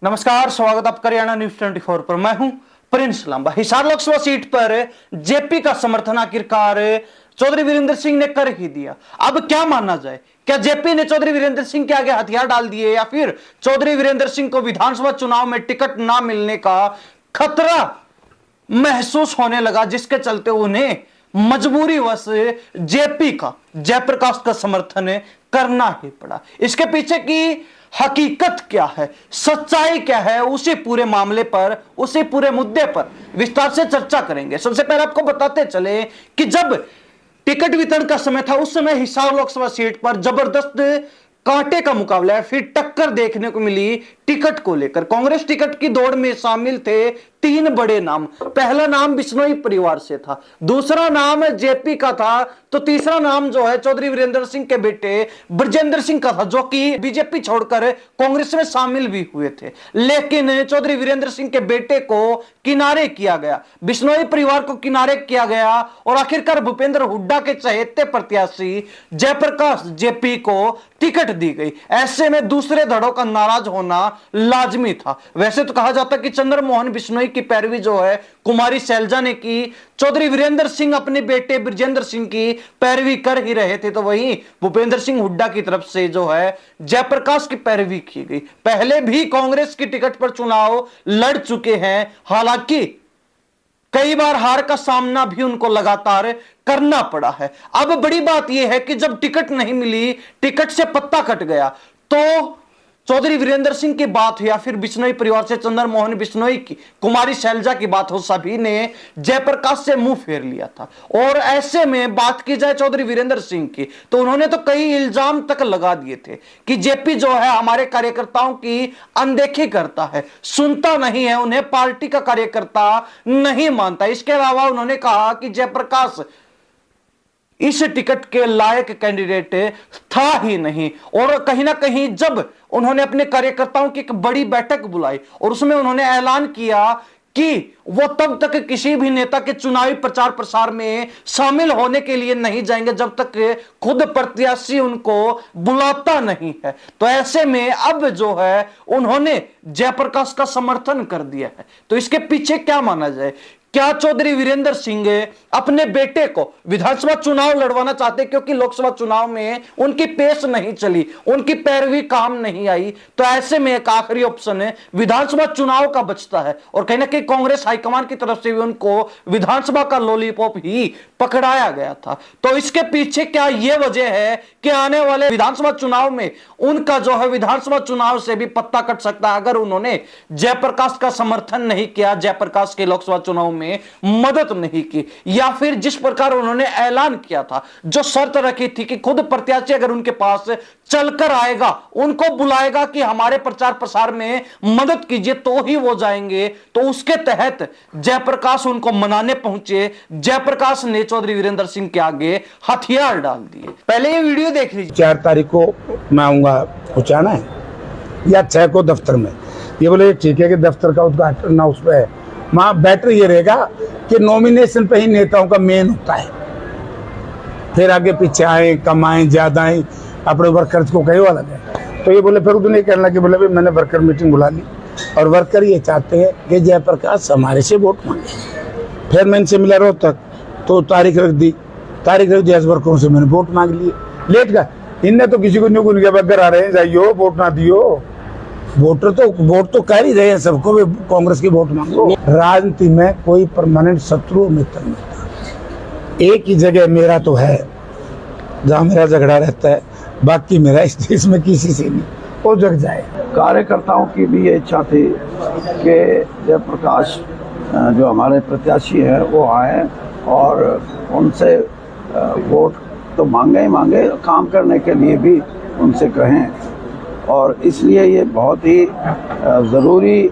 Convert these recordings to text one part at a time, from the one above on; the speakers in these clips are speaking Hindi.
नमस्कार, स्वागत आपका हरियाणा न्यूज 24 पर। मैं हूं प्रिंस लांबा। हिसार लोकसभा सीट पर जेपी का समर्थन आखिरकार चौधरी वीरेंद्र सिंह ने कर ही दिया। अब क्या मानना जाए, क्या जेपी ने चौधरी वीरेंद्र सिंह के आगे हथियार डाल दिए या फिर चौधरी वीरेंद्र सिंह को विधानसभा चुनाव में टिकट ना मिलने का खतरा महसूस होने लगा, जिसके चलते उन्हें मजबूरीवश जेपी का, जयप्रकाश का समर्थन करना ही पड़ा। इसके पीछे की हकीकत क्या है, सच्चाई क्या है, उसी पूरे मामले पर, उसी पूरे मुद्दे पर विस्तार से चर्चा करेंगे। सबसे पहले आपको बताते चले कि जब टिकट वितरण का समय था, उस समय हिसार लोकसभा सीट पर जबरदस्त कांटे का मुकाबला है, फिर टक्कर देखने को मिली टिकट को लेकर। कांग्रेस टिकट की दौड़ में शामिल थे तीन बड़े नाम। पहला नाम बिश्नोई परिवार से था, दूसरा नाम जेपी का था, तो तीसरा नाम जो है चौधरी वीरेंद्र सिंह के बेटे ब्रजेंद्र सिंह का था, जो कि बीजेपी छोड़कर कांग्रेस में शामिल भी हुए थे। लेकिन चौधरी वीरेंद्र सिंह के बेटे को किनारे किया गया, बिश्नोई परिवार को किनारे किया गया और आखिरकार भूपेंद्र हुड्डा के चहेते प्रत्याशी जयप्रकाश जेपी को टिकट दी गई। ऐसे में दूसरे धड़ों का नाराज होना लाजमी था। वैसे तो कहा जाता कि चंद्र मोहन बिश्नोई की पैरवी जो है कुमारी शैलजा ने की, चौधरी वीरेंद्र सिंह अपने बेटे ब्रजेंद्र सिंह की पैरवी कर ही रहे थे, तो वहीं भूपेंद्र सिंह हुड्डा की तरफ से जो है जयप्रकाश की पैरवी की गई। पहले भी कांग्रेस की टिकट पर चुनाव लड़ चुके हैं, हालांकि कई बार हार का सामना भी उनको लगातार करना पड़ा है। अब बड़ी बात यह है कि जब टिकट नहीं मिली, टिकट से पत्ता कट गया, तो चौधरी वीरेंद्र सिंह की बात हो या फिर बिश्नोई परिवार से चंद्र मोहन बिश्नोई की, कुमारी शैलजा की बात हो, सभी ने जयप्रकाश से मुंह फेर लिया था। और ऐसे में बात की जाए चौधरी वीरेंद्र सिंह की, तो उन्होंने तो कई इल्जाम तक लगा दिए थे कि जेपी जो है हमारे कार्यकर्ताओं की अनदेखी करता है, सुनता नहीं है, उन्हें पार्टी का कार्यकर्ता नहीं मानता। इसके अलावा उन्होंने कहा कि जयप्रकाश इस टिकट के लायक कैंडिडेट था ही नहीं। और कहीं ना कहीं जब उन्होंने अपने कार्यकर्ताओं की एक बड़ी बैठक बुलाई और उसमें उन्होंने ऐलान किया कि वो तब तक किसी भी नेता के चुनावी प्रचार प्रसार में शामिल होने के लिए नहीं जाएंगे जब तक खुद प्रत्याशी उनको बुलाता नहीं है, तो ऐसे में अब जो है उन्होंने जयप्रकाश का समर्थन कर दिया है। तो इसके पीछे क्या माना जाए, क्या चौधरी वीरेंद्र सिंह अपने बेटे को विधानसभा चुनाव लड़वाना चाहते, क्योंकि लोकसभा चुनाव में उनकी पेश नहीं चली, उनकी पैरवी काम नहीं आई, तो ऐसे में एक आखिरी ऑप्शन विधानसभा चुनाव का बचता है। और कहीं ना कहीं कांग्रेस हाईकमान की तरफ से भी उनको विधानसभा का लॉलीपॉप ही पकड़ाया गया था। तो इसके पीछे क्या यह वजह है कि आने वाले विधानसभा चुनाव में उनका जो है विधानसभा चुनाव से भी पत्ता कट सकता है, अगर उन्होंने जयप्रकाश का समर्थन नहीं किया, जयप्रकाश के लोकसभा चुनाव में मदद नहीं की, या फिर जिस प्रकार उन्होंने ऐलान किया था, जो शर्त रखी थी कि खुद प्रत्याशी अगर उनके पास चलकर आएगा, उनको बुलाएगा कि हमारे प्रचार प्रसार में मदद कीजिए, तो ही वो जाएंगे, तो उसके तहत जयप्रकाश उनको मनाने पहुंचे। जयप्रकाश ने चौधरी वीरेंद्र सिंह के आगे हथियार डाल दिए। पहले ये वीडियो देख लीजिए। 4 तारीख को मैं आऊंगा, पहुंचाना है या 6 को दफ्तर में। ये बोले ठीक है कि दफ्तर का उद्घाटन ना उस पर, वहाँ बेटर ये रहेगा कि नॉमिनेशन पे ही नेताओं का मेन होता है, फिर आगे पीछे आए, कम आए, ज्यादा आए, अपने वर्कर्स को कहीं अलग है। तो ये बोले, फिर उन्हें कहने लगे, बोले मैंने वर्कर मीटिंग बुला ली और वर्कर ये चाहते हैं कि जयप्रकाश हमारे से वोट मांगे। फिर मैं इनसे मिला रोहतक, तो तारीख रख दी, वर्करों से मैंने वोट मांग लिए। लेट का इनने तो किसी को नहीं किया, घर आ रहे हैं, जाइयो वोट ना दियो। वोटर तो वोट तो कर ही रहे हैं, सबको भी कांग्रेस की वोट मांगो। राजनीति में कोई परमानेंट शत्रु मित्र नहीं था। एक ही जगह मेरा तो है जहाँ मेरा झगड़ा रहता है, बाकी मेरा इस देश में किसी से नहीं, वो जग जाए। कार्यकर्ताओं की भी ये इच्छा थी कि जयप्रकाश जो हमारे प्रत्याशी हैं वो आए और उनसे वोट तो मांगे ही मांगे, काम करने के लिए भी उनसे कहें। और इसलिए ये बहुत ही ज़रूरी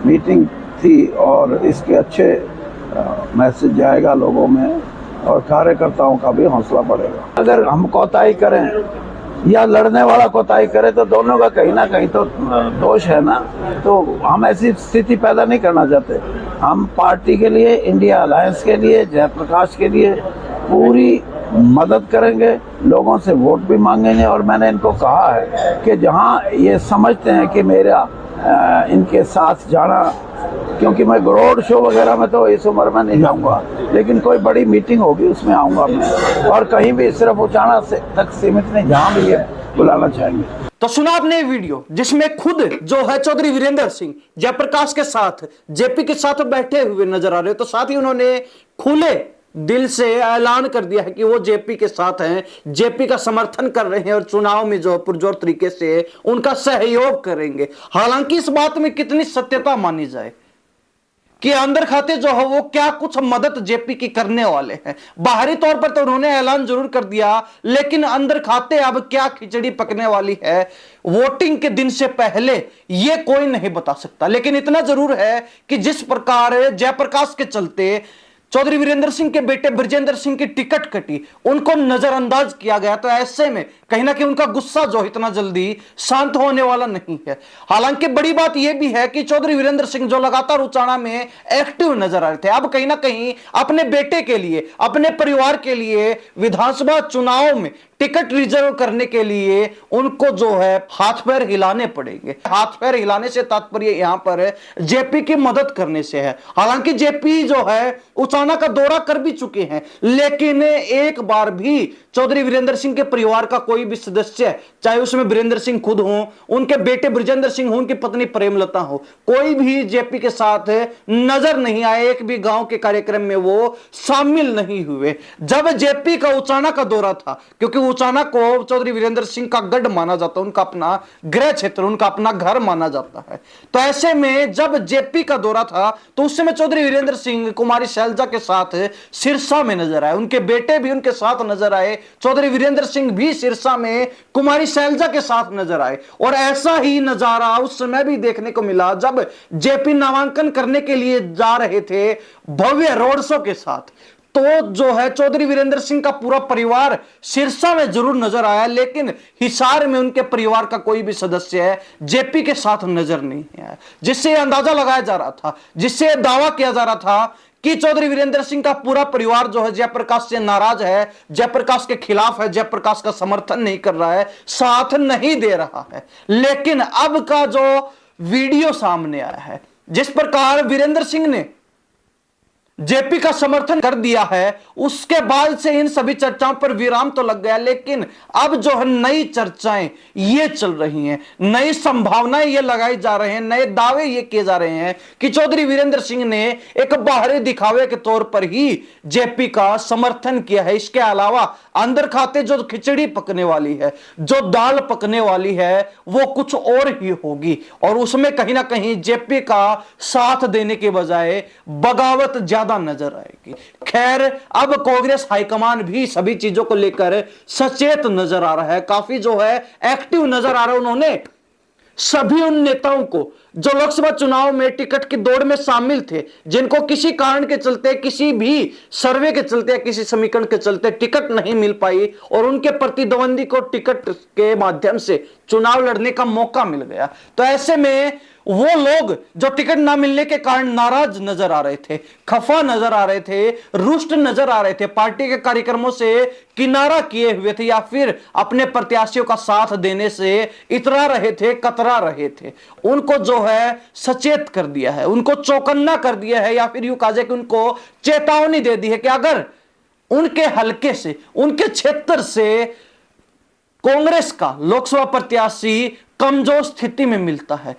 मीटिंग थी और इसके अच्छे मैसेज जाएगा लोगों में और कार्यकर्ताओं का भी हौसला बढ़ेगा। अगर हम कोताही करें या लड़ने वाला कोताही करे तो दोनों का कहीं ना कहीं तो दोष है ना। तो हम ऐसी स्थिति पैदा नहीं करना चाहते। हम पार्टी के लिए, इंडिया अलायंस के लिए, जयप्रकाश के लिए पूरी मदद करेंगे, लोगों से वोट भी मांगेंगे। और मैंने इनको कहा है कि जहां ये समझते हैं कि मेरा इनके साथ जाना, क्योंकि मैं रोड शो वगैरह में तो इस उम्र में नहीं जाऊंगा, लेकिन कोई बड़ी मीटिंग होगी उसमें आऊंगा मैं, और कहीं भी सिर्फ उचाना से तक सीमित नहीं, जहां भी ये बुलाना चाहेंगे। तो सुना आपने वीडियो जिसमें खुद जो है चौधरी वीरेंद्र सिंह जयप्रकाश के साथ जेपी के साथ बैठे हुए नजर आ रहे, तो साथ ही उन्होंने खुले दिल से ऐलान कर दिया है कि वो जेपी के साथ हैं, जेपी का समर्थन कर रहे हैं और चुनाव में जो पुरजोर तरीके से उनका सहयोग करेंगे। हालांकि इस बात में कितनी सत्यता मानी जाए कि अंदर खाते जो है वो क्या कुछ मदद जेपी की करने वाले हैं। बाहरी तौर पर तो उन्होंने ऐलान जरूर कर दिया, लेकिन अंदर खाते अब क्या खिचड़ी पकने वाली है वोटिंग के दिन से पहले ये कोई नहीं बता सकता। लेकिन इतना जरूर है कि जिस प्रकार जयप्रकाश के चलते चौधरी वीरेंद्र सिंह के बेटे ब्रजेंद्र सिंह की टिकट कटी, उनको नजरअंदाज किया गया, तो ऐसे में कहीं ना कहीं उनका गुस्सा जो इतना जल्दी शांत होने वाला नहीं है। हालांकि बड़ी बात यह भी है कि चौधरी वीरेंद्र सिंह जो लगातार उचाना में एक्टिव नजर आ रहे थे, अब कहीं ना कहीं अपने बेटे के लिए, अपने परिवार के लिए विधानसभा चुनाव में टिकट रिजर्व करने के लिए उनको जो है हाथ पैर हिलाने पड़ेंगे। हाथ पैर हिलाने से तात्पर्य यहां पर जेपी की मदद करने से है। हालांकि जेपी जो है उचाना का दौरा कर भी चुके हैं, लेकिन एक बार भी चौधरी वीरेंद्र सिंह के परिवार का कोई भी सदस्य, चाहे उसमें वीरेंद्र सिंह खुद हो, उनके बेटे ब्रजेंद्र सिंह हो, उनकी पत्नी प्रेमलता हो, कोई भी जेपी के साथ नजर नहीं आए। एक भी गांव के कार्यक्रम में वो शामिल नहीं हुए। जब जेपी का उचाना का दौरा था, क्योंकि उचाना को चौधरी वीरेंद्र सिंह का गढ़ माना जाता है, उनका अपना गृह क्षेत्र, उनका अपना घर माना जाता है, तो ऐसे में जब जेपी का दौरा था तो उस समय चौधरी वीरेंद्र सिंह कुमारी शैलजा के साथ सिरसा में नजर आए, उनके बेटे भी उनके साथ नजर आए, चौधरी वीरेंद्र सिंह भी सिरसा में कुमारी शैलजा के साथ नजर आए। और ऐसा ही नजारा उस समय भी देखने को मिला जब जेपी नामांकन करने के लिए जा रहे थे भव्य रोड शो के साथ, तो जो है चौधरी वीरेंद्र सिंह का पूरा परिवार सिरसा में जरूर नजर आया, लेकिन हिसार में उनके परिवार का कोई भी सदस्य जेपी के साथ नजर नहीं आया, जिससे अंदाजा लगाया जा रहा था, जिससे दावा किया जा रहा था कि चौधरी वीरेंद्र सिंह का पूरा परिवार जो है जयप्रकाश से नाराज है, जयप्रकाश के खिलाफ है, जयप्रकाश का समर्थन नहीं कर रहा है, साथ नहीं दे रहा है। लेकिन अब का जो वीडियो सामने आया है, जिस प्रकार वीरेंद्र सिंह ने जेपी का समर्थन कर दिया है, उसके बाद से इन सभी चर्चाओं पर विराम तो लग गया, लेकिन अब जो है नई चर्चाएं ये चल रही हैं, नई संभावनाएं ये लगाई जा रहे हैं, नए दावे ये किए जा रहे हैं कि चौधरी वीरेंद्र सिंह ने एक बाहरी दिखावे के तौर पर ही जेपी का समर्थन किया है। इसके अलावा अंदर खाते जो खिचड़ी पकने वाली है, जो दाल पकने वाली है, वो कुछ और ही होगी, और उसमें कहीं ना कहीं जेपी का साथ देने के बजाय बगावत ज्यादा नजर आएगी। खैर, अब कांग्रेस हाईकमान भी सभी चीजों को लेकर सचेत नजर आ रहा है, काफी जो है एक्टिव नजर आ रहा है। उन्होंने सभी उन नेताओं को जो लोकसभा चुनाव में टिकट की दौड़ में शामिल थे, जिनको किसी कारण के चलते, किसी भी सर्वे के चलते, किसी समीकरण के चलते टिकट नहीं मिल पाई और उनके प्रतिद्वंदी को टिकट के माध्यम से चुनाव लड़ने का मौका मिल गया, तो ऐसे में वो लोग जो टिकट ना मिलने के कारण नाराज नजर आ रहे थे, खफा नजर आ रहे थे, रुष्ट नजर आ रहे थे, पार्टी के कार्यक्रमों से किनारा किए हुए थे, या फिर अपने प्रत्याशियों का साथ देने से इतरा रहे थे, कतरा रहे थे, उनको जो है सचेत कर दिया है, उनको चौकन्ना कर दिया है, या फिर यूं कहा जाए कि उनको चेतावनी दे दी है कि अगर उनके हलके से, उनके क्षेत्र से कांग्रेस का लोकसभा प्रत्याशी कमजोर स्थिति में मिलता है,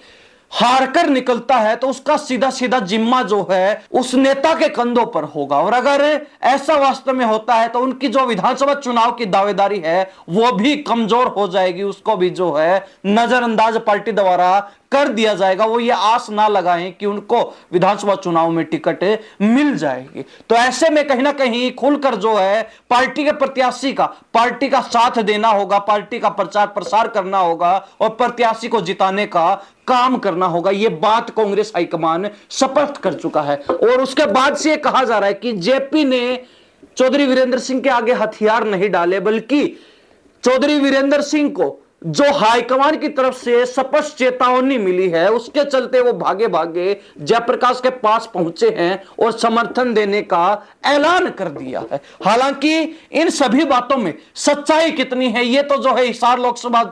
हारकर निकलता है, तो उसका सीधा सीधा जिम्मा जो है उस नेता के कंधों पर होगा। और अगर ऐसा वास्तव में होता है तो उनकी जो विधानसभा चुनाव की दावेदारी है वो भी कमजोर हो जाएगी, उसको भी जो है नजरअंदाज पार्टी द्वारा कर दिया जाएगा। वो ये आस ना लगाएं कि उनको विधानसभा चुनाव में टिकट मिल जाएगी। तो ऐसे में कहीं ना कहीं खुलकर जो है पार्टी के प्रत्याशी का, पार्टी का साथ देना होगा, पार्टी का प्रचार प्रसार करना होगा और प्रत्याशी को जिताने का काम करना होगा। ये बात कांग्रेस हाईकमान स्पष्ट कर चुका है। और उसके बाद से कहा जा रहा है कि जेपी ने चौधरी वीरेंद्र सिंह के आगे हथियार नहीं डाले, बल्कि चौधरी वीरेंद्र सिंह को जो हाईकमान की तरफ से स्पष्ट चेतावनी मिली है, उसके चलते वो भागे भागे जयप्रकाश के पास पहुंचे हैं और समर्थन देने का ऐलान कर दिया है। हालांकि इन सभी बातों में सच्चाई कितनी है ये तो जो है हिसार लोकसभा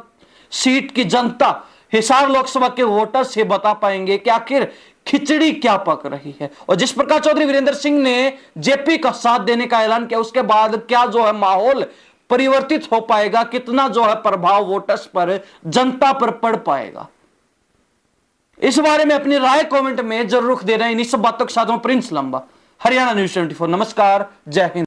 सीट की जनता हिसार लोकसभा के वोटर्स ये बता पाएंगे कि आखिर खिचड़ी क्या पक रही है। और जिस प्रकार चौधरी वीरेंद्र सिंह ने जेपी का साथ देने का ऐलान किया, उसके बाद क्या जो है माहौल परिवर्तित हो पाएगा, कितना जो है प्रभाव वोटर्स पर, जनता पर पड़ पाएगा, इस बारे में अपनी राय कमेंट में जरूर दे रहे हैं। इन्हीं सब बातों के साथ में प्रिंस लंबा, हरियाणा न्यूज़ 24। नमस्कार, जय हिंद।